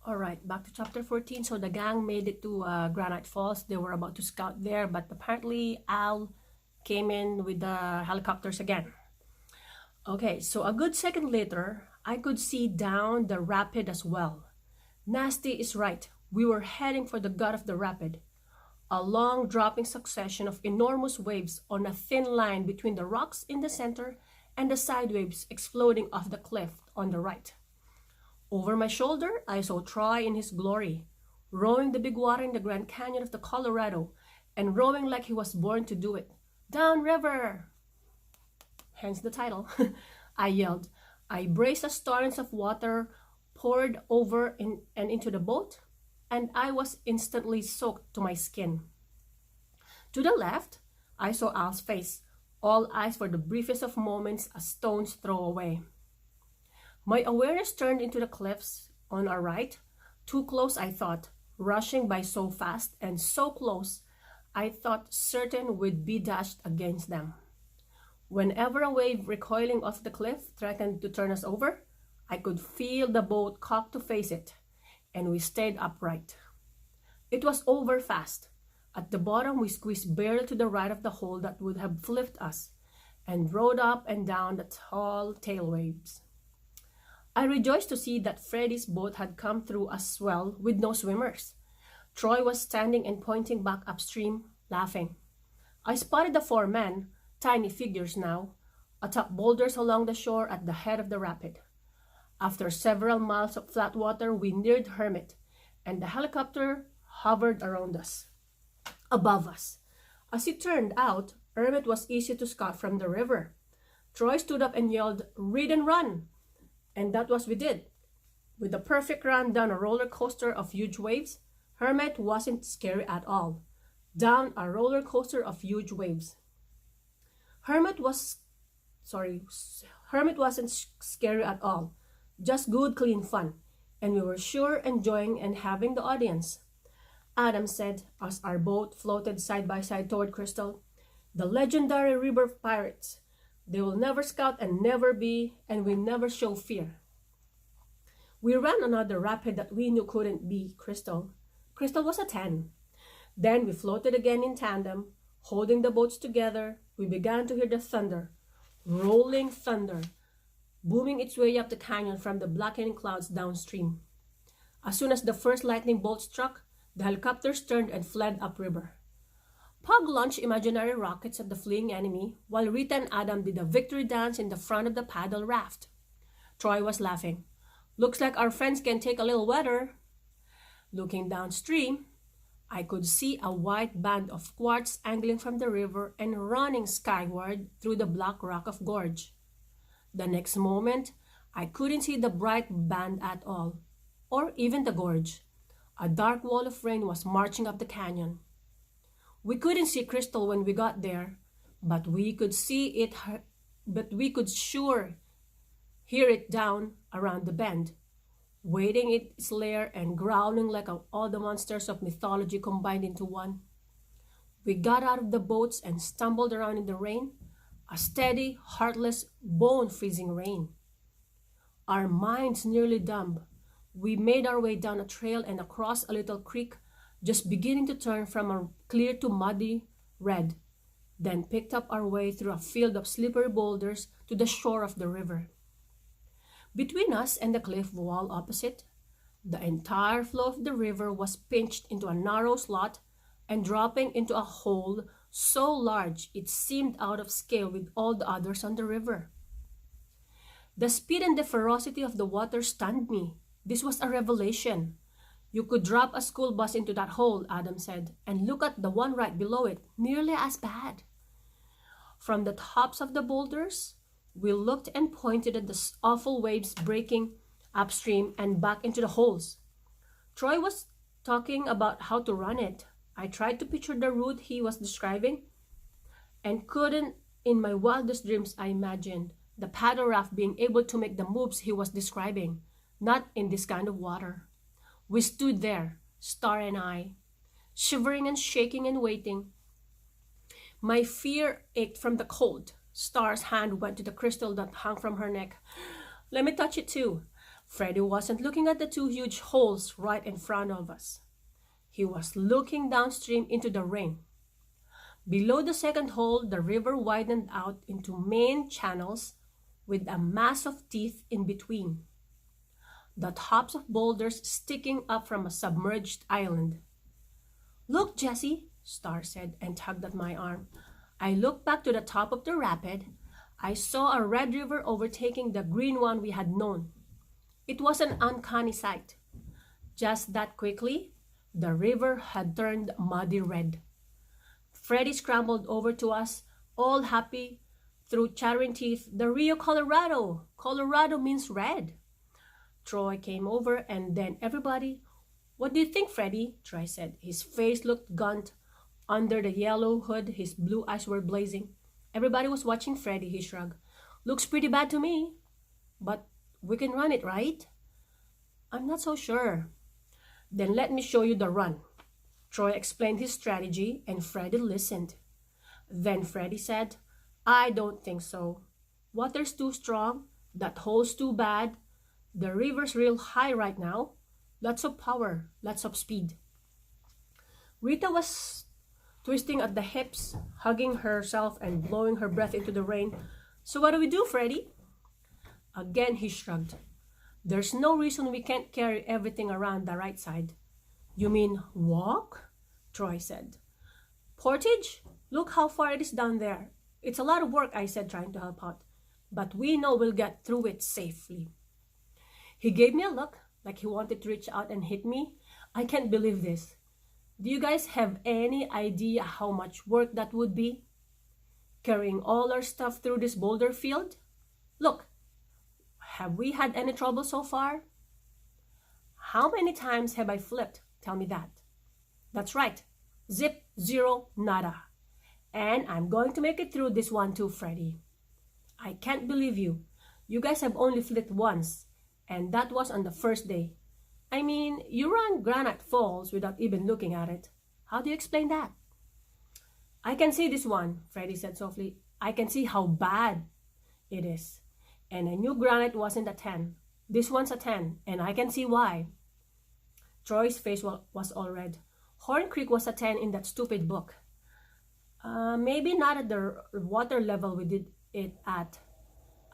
All right, back to chapter 14. So the gang made it to Granite Falls. They were about to scout there, but apparently Al came in with the helicopters again. Okay, so a good second later, I could see down the rapid as well. Nasty is right. We were heading for the gut of the rapid. A long dropping succession of enormous waves on a thin line between the rocks in the center and the side waves exploding off the cliff on the right. Over my shoulder, I saw Troy in his glory, rowing the big water in the Grand Canyon of the Colorado, and rowing like he was born to do it. Downriver! Hence the title. I yelled. I braced as torrents of water poured over and into the boat, and I was instantly soaked to my skin. To the left, I saw Al's face, all eyes for the briefest of moments a stone's throw away. My awareness turned into the cliffs on our right, too close I thought, rushing by so fast and so close, I thought certain we'd be dashed against them. Whenever a wave recoiling off the cliff threatened to turn us over, I could feel the boat cocked to face it, and we stayed upright. It was over fast. At the bottom, we squeezed barely to the right of the hole that would have flipped us, and rode up and down the tall tail waves. I rejoiced to see that Freddy's boat had come through a swell with no swimmers. Troy was standing and pointing back upstream, laughing. I spotted the 4 men, tiny figures now, atop boulders along the shore at the head of the rapid. After several miles of flat water, we neared Hermit, and the helicopter hovered around us, above us. As it turned out, Hermit was easy to scout from the river. Troy stood up and yelled, "Read and run!" And that was we did. With a perfect run down a roller coaster of huge waves, Hermit wasn't scary at all. Down a roller coaster of huge waves. Hermit wasn't scary at all. Just good, clean fun. And we were sure enjoying and having the audience. Adam said as our boat floated side by side toward Crystal, "The legendary river pirates. They will never scout and never be, and we never show fear." We ran another rapid that we knew couldn't be Crystal. Crystal was a 10. Then we floated again in tandem, holding the boats together. We began to hear the thunder, rolling thunder, booming its way up the canyon from the blackening clouds downstream. As soon as the first lightning bolt struck, the helicopters turned and fled upriver. Pug launched imaginary rockets at the fleeing enemy, while Rita and Adam did a victory dance in the front of the paddle raft. Troy was laughing. "Looks like our friends can take a little weather." Looking downstream, I could see a white band of quartz angling from the river and running skyward through the black rock of gorge. The next moment, I couldn't see the bright band at all, or even the gorge. A dark wall of rain was marching up the canyon. We couldn't see Crystal when we got there, but we could sure hear it down around the bend, waiting in its lair and growling like all the monsters of mythology combined into one. We got out of the boats and stumbled around in the rain, a steady, heartless, bone-freezing rain. Our minds nearly dumb, we made our way down a trail and across a little creek, just beginning to turn from a clear to muddy red, then picked up our way through a field of slippery boulders to the shore of the river. Between us and the cliff wall opposite, the entire flow of the river was pinched into a narrow slot and dropping into a hole so large it seemed out of scale with all the others on the river. The speed and the ferocity of the water stunned me. This was a revelation. "You could drop a school bus into that hole," Adam said, "and look at the one right below it, nearly as bad." From the tops of the boulders, we looked and pointed at the awful waves breaking upstream and back into the holes. Troy was talking about how to run it. I tried to picture the route he was describing and couldn't in my wildest dreams I imagined the paddle raft being able to make the moves he was describing, not in this kind of water. We stood there, Star and I, shivering and shaking and waiting. My fear ached from the cold. Star's hand went to the crystal that hung from her neck. "Let me touch it too." Freddie wasn't looking at the two huge holes right in front of us. He was looking downstream into the rain. Below the second hole, the river widened out into main channels with a mass of teeth in between. The tops of boulders sticking up from a submerged island. "Look, Jessie," Star said and tugged at my arm. I looked back to the top of the rapid. I saw a red river overtaking the green one we had known. It was an uncanny sight. Just that quickly, the river had turned muddy red. Freddie scrambled over to us, all happy, through chattering teeth. "The Rio Colorado! Colorado means red!" Troy came over, and then everybody. "What do you think, Freddie?" Troy said. His face looked gaunt. Under the yellow hood, his blue eyes were blazing. Everybody was watching Freddie, he shrugged. "Looks pretty bad to me. But we can run it, right?" "I'm not so sure." "Then let me show you the run." Troy explained his strategy, and Freddie listened. Then Freddie said, "I don't think so. Water's too strong. That hole's too bad. The river's real high right now. Lots of power, lots of speed." Rita was twisting at the hips, hugging herself and blowing her breath into the rain. "So what do we do, Freddie?" Again he shrugged. "There's no reason we can't carry everything around the right side." "You mean walk?" Troy said. "Portage? Look how far it is down there." "It's a lot of work," I said, trying to help out. "But we know we'll get through it safely." He gave me a look, like he wanted to reach out and hit me. "I can't believe this. Do you guys have any idea how much work that would be? Carrying all our stuff through this boulder field? Look, have we had any trouble so far? How many times have I flipped? Tell me that." "That's right. Zip, zero, nada. And I'm going to make it through this one too, Freddie." "I can't believe you. You guys have only flipped once, and that was on the first day. I mean, you ran Granite Falls without even looking at it. How do you explain that?" "I can see this one," Freddie said softly. "I can see how bad it is. And I knew Granite wasn't a 10. This one's a 10, and I can see why." Troy's face was all red. "Horn Creek was a 10 in that stupid book." Maybe not at the water level we did it at,"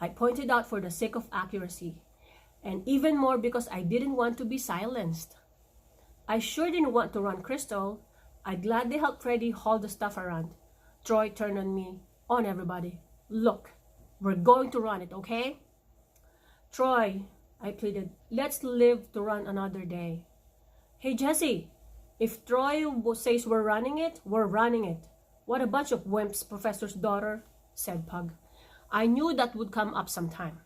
I pointed out for the sake of accuracy. And even more because I didn't want to be silenced. I sure didn't want to run Crystal. I gladly helped Freddie haul the stuff around. Troy turned on everybody. "Look, we're going to run it, okay?" "Troy," I pleaded, "let's live to run another day." "Hey, Jessie, if Troy says we're running it, we're running it." "What a bunch of wimps, Professor's daughter," said Pug. I knew that would come up sometime.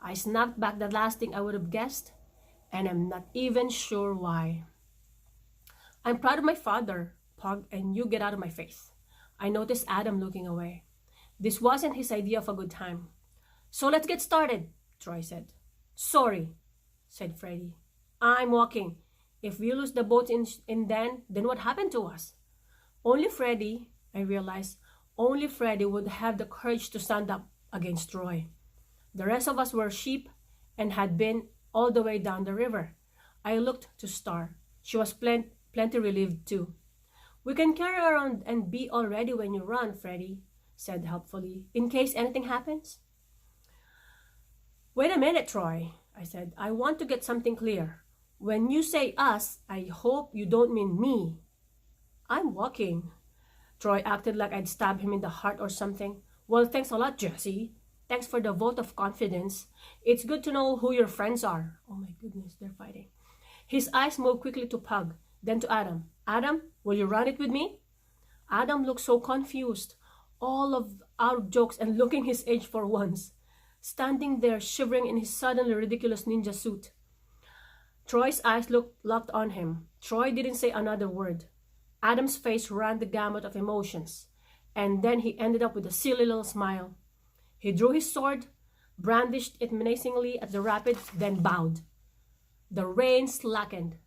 I snapped back the last thing I would have guessed, and I'm not even sure why. "I'm proud of my father, Pug, and you get out of my face." I noticed Adam looking away. This wasn't his idea of a good time. "So let's get started," Troy said. "Sorry," said Freddie. "I'm walking. If we lose the boat in then what happened to us?" Only Freddie, I realized, only Freddie would have the courage to stand up against Troy. The rest of us were sheep and had been all the way down the river. I looked to Star. She was plenty relieved too. "We can carry around and be all ready when you run," Freddie said helpfully, "in case anything happens." "Wait a minute, Troy," I said. "I want to get something clear. When you say us, I hope you don't mean me." "I'm walking." Troy acted like I'd stab him in the heart or something. "Well, thanks a lot, Jessie. Thanks for the vote of confidence. It's good to know who your friends are." Oh my goodness, they're fighting. His eyes moved quickly to Pug, then to Adam. "Adam, will you run it with me?" Adam looked so confused, all of out of jokes and looking his age for once, standing there shivering in his suddenly ridiculous ninja suit. Troy's eyes locked on him. Troy didn't say another word. Adam's face ran the gamut of emotions, and then he ended up with a silly little smile. He drew his sword, brandished it menacingly at the rapid, then bowed. The rain slackened,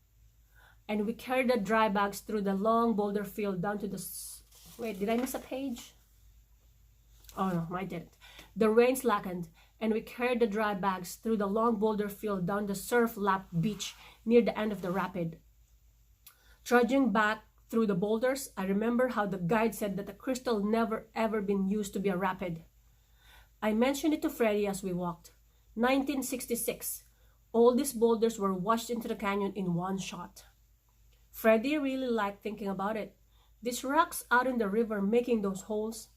and we carried the dry bags through the long boulder field down to the... Wait, did I miss a page? Oh no, I didn't. The rain slackened, and we carried the dry bags through the long boulder field down the surf-lapped beach near the end of the rapid. Trudging back through the boulders, I remember how the guide said that the crystal never ever been used to be a rapid. I mentioned it to Freddie as we walked. 1966. All these boulders were washed into the canyon in one shot. Freddie really liked thinking about it. These rocks out in the river making those holes.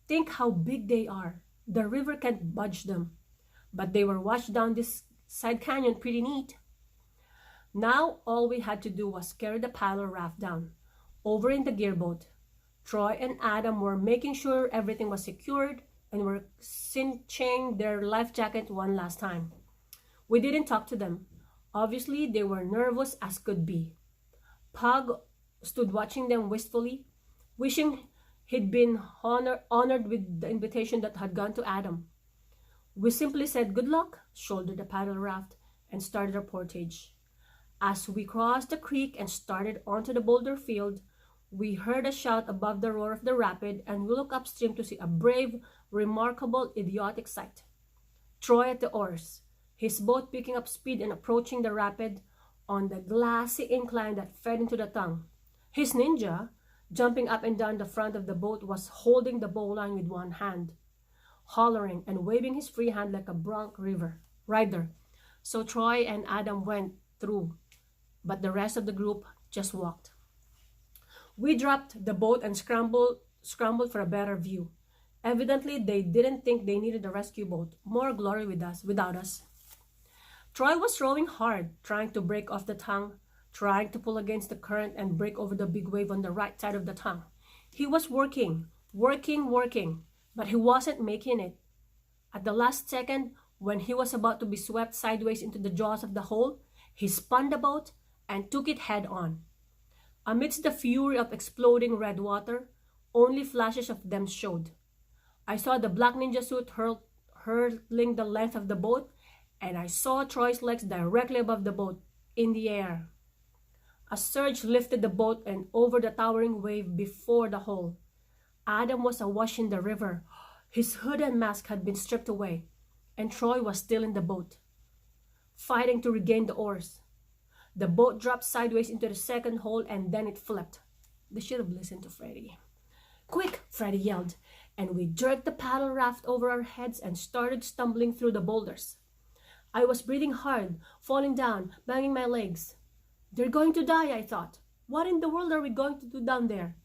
Think how big they are. The river can't budge them. But they were washed down this side canyon pretty neat. Now all we had to do was carry the paddle raft down, over in the gearboat. Troy and Adam were making sure everything was secured and were cinching their life jacket one last time. We didn't talk to them. Obviously, they were nervous as could be. Pug stood watching them wistfully, wishing he'd been honored with the invitation that had gone to Adam. We simply said good luck, shouldered the paddle raft, and started our portage. As we crossed the creek and started onto the boulder field, we heard a shout above the roar of the rapid, and we looked upstream to see a brave, remarkable, idiotic sight. Troy at the oars, his boat picking up speed and approaching the rapid on the glassy incline that fed into the tongue. His ninja, jumping up and down the front of the boat, was holding the bowline with one hand, hollering and waving his free hand like a bronc rider. So Troy and Adam went through, but the rest of the group just walked. We dropped the boat and scrambled for a better view. Evidently, they didn't think they needed a rescue boat. More glory without us. Troy was rowing hard, trying to break off the tongue, trying to pull against the current and break over the big wave on the right side of the tongue. He was working, but he wasn't making it. At the last second, when he was about to be swept sideways into the jaws of the hole, he spun the boat and took it head on. Amidst the fury of exploding red water, only flashes of them showed. I saw the black ninja suit hurtling the length of the boat, and I saw Troy's legs directly above the boat, in the air. A surge lifted the boat and over the towering wave before the hole. Adam was awash in the river. His hood and mask had been stripped away, and Troy was still in the boat, fighting to regain the oars. The boat dropped sideways into the second hole, and then it flipped. They should have listened to Freddie. Quick, Freddie yelled, and we jerked the paddle raft over our heads and started stumbling through the boulders. I was breathing hard, falling down, banging my legs. They're going to die, I thought. What in the world are we going to do down there?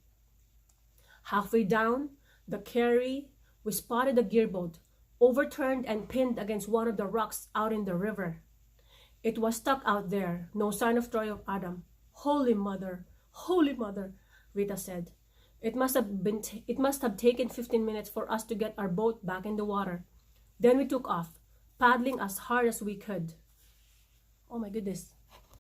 Halfway down the carry, we spotted a gearboat, overturned and pinned against one of the rocks out in the river. It was stuck out there, no sign of Troy or Adam. Holy Mother, Rita said. It must have taken 15 minutes for us to get our boat back in the water. Then we took off, paddling as hard as we could. Oh my goodness.